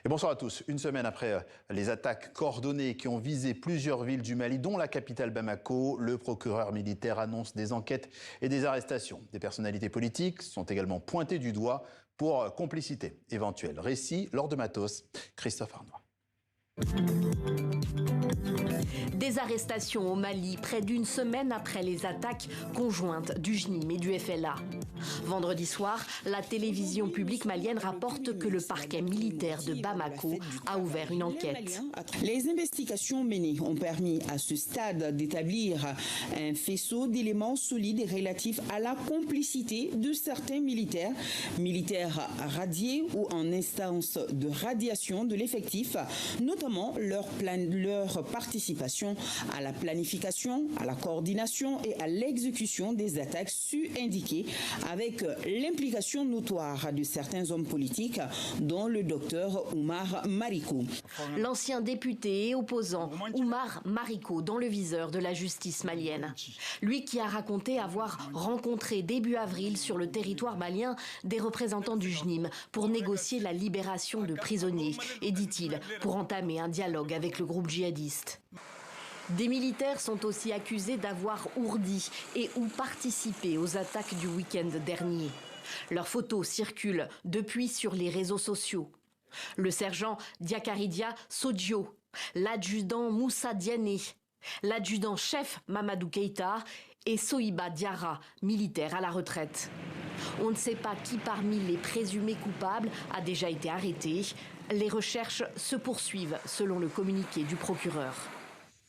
Et bonsoir à tous. Une semaine après les attaques coordonnées qui ont visé plusieurs villes du Mali, dont la capitale Bamako, le procureur militaire annonce des enquêtes et des arrestations. Des personnalités politiques sont également pointées du doigt pour complicité éventuelle. Récit lors de Matos, Christophe Arnois. Des arrestations au Mali, près d'une semaine après les attaques conjointes du JNIM et du FLA. Vendredi soir, la télévision publique malienne rapporte que le parquet militaire de Bamako a ouvert une enquête. Les investigations menées ont permis à ce stade d'établir un faisceau d'éléments solides et relatifs à la complicité de certains militaires radiés ou en instance de radiation de l'effectif, notamment leur participation à la planification, à la coordination et à l'exécution des attaques su-indiquées, avec l'implication notoire de certains hommes politiques, dont le docteur Oumar Mariko. L'ancien député et opposant Oumar Mariko dans le viseur de la justice malienne. Lui qui a raconté avoir rencontré début avril sur le territoire malien des représentants du JNIM pour négocier la libération de prisonniers et, dit-il, pour entamer un dialogue avec le groupe djihadiste. Des militaires sont aussi accusés d'avoir ourdi et ou participé aux attaques du week-end dernier. Leurs photos circulent depuis sur les réseaux sociaux. Le sergent Diakaridia Sodjo, l'adjudant Moussa Diané, l'adjudant-chef Mamadou Keïta et Sohiba Diarra, militaire à la retraite. On ne sait pas qui parmi les présumés coupables a déjà été arrêté. Les recherches se poursuivent selon le communiqué du procureur.